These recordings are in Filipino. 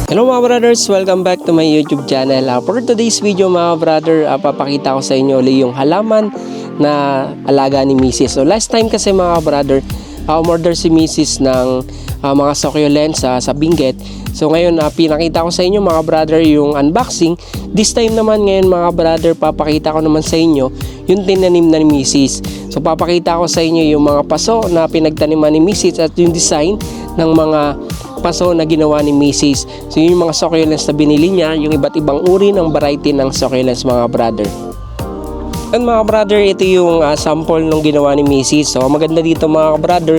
Hello mga brothers, welcome back to my YouTube channel. For today's video mga brother, papakita ko sa inyo ulit yung halaman na alaga ni Mrs. So last time kasi mga brother, umorder si Mrs. ng mga succulents sa Benguet. So ngayon pinakita ko sa inyo mga brother yung unboxing. This time naman ngayon mga brother, papakita ko naman sa inyo yung tinanim na ni Mrs. So papakita ko sa inyo yung mga paso na pinagtaniman ni Mrs. at yung design ng mga paso na ginawa ni Mrs. So yun yung mga succulents na binili niya, yung iba't ibang uri ng variety ng succulents mga brother. And mga brother, ito yung sample nung ginawa ni Mrs. So maganda dito mga brother,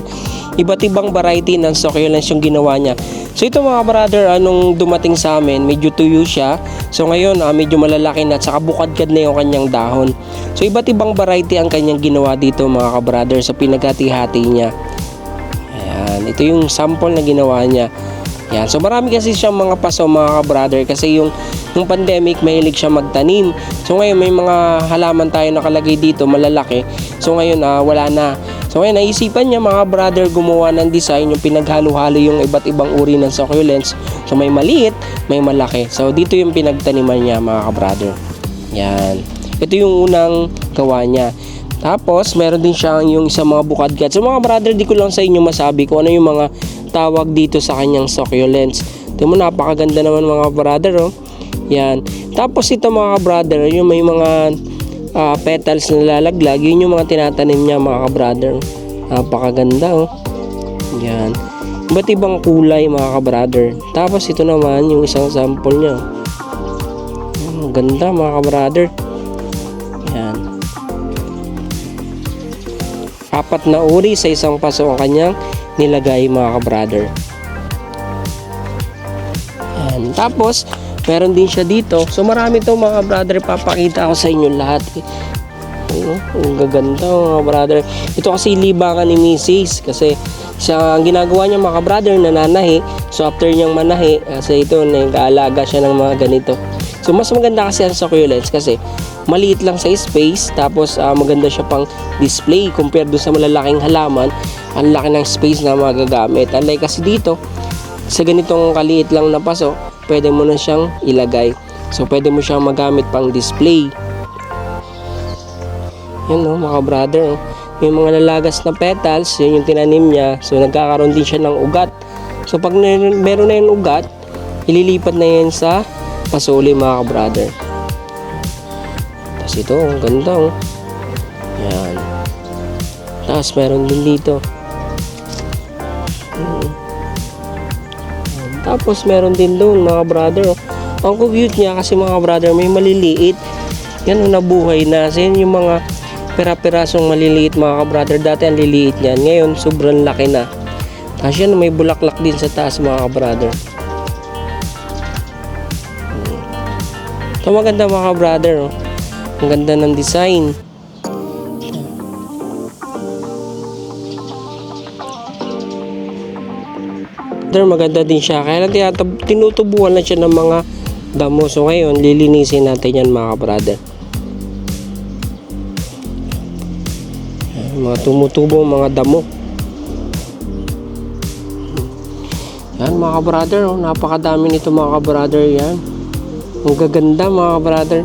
iba't ibang variety ng succulents yung ginawa niya. So ito mga brother, anong dumating sa amin, medyo tuyo siya. So ngayon medyo malalaki na at saka bukadkad na yung kanyang dahon. So iba't ibang variety ang kanyang ginawa dito mga brother, sa pinaghati-hati niya. Ayan, ito yung sample na ginawa niya. Yan. So marami kasi siyang mga paso mga brother, kasi yung pandemic mahilig siya magtanim. So ngayon may mga halaman tayo nakalagay dito malalaki. So ngayon wala na. So ngayon naisipan niya mga brother gumawa ng design yung pinaghalo-halo yung iba't ibang uri ng succulents. So may maliit, may malaki. So dito yung pinagtaniman niya mga brother. Yan. Ito yung unang gawa niya. Tapos meron din siyang yung isang mga bukadkad. So mga brother, di ko lang sa inyo masabi kung ano yung mga tawag dito sa kanyang succulents. Tingnan mo, napakaganda naman mga brother, oh. Yan. Tapos ito mga brother, yung may mga petals na lalaglag, yun yung mga tinatanim niya mga brother. Napakaganda, oh. Yan. Iba't ibang kulay mga brother. Tapos ito naman yung isang sample niya. Ganda mga brother. Yan. 4 na uri sa isang paso ang kanyang nilagay mga brother. Yan. Tapos meron din siya dito. So marami to mga brother, papakita ko sa inyo lahat. Ang gaganda mga brother. Ito kasi libangan ni Mrs. Kasi siya, ang ginagawa niya mga brother, nananahi. So after niyang manahi, kasi ito nag-aalaga siya ng mga ganito. So mas maganda kasi ang succulents kasi maliit lang sa space, tapos maganda siya pang display compared doon sa malalaking halaman. Ang laki ng space na magagamit. Unlike kasi dito, sa ganitong kaliit lang na paso, pwede mo na siyang ilagay. So pwede mo siyang magamit pang display. Yan no mga brother, oh. Yung mga lalagas na petals, yun yung tinanim niya. So nagkakaroon din siya ng ugat. So pag meron na yung ugat, ililipat na yan sa pasuli mga brother. Tapos ito, ang ganda, oh. Yan. Tapos meron din dito. Tapos meron din doon mga brother, oh. Ang cute niya kasi mga brother, may maliliit. Yan, nabuhay na. So yan yung mga pera-perasong maliliit mga brother. Dati ang liliit niyan, ngayon sobrang laki na. Tapos yan, may bulaklak din sa taas mga brother. So maganda mga brother, oh. Ang ganda ng design. Maganda din siya. Kaya tinutubuan na siya ng mga damo. So ngayon lilinisin natin yan mga brother. Mga tumutubo mga damo. Yan mga brother, oh. Napakadami nito mga brother. Yan. Ang gaganda mga brother.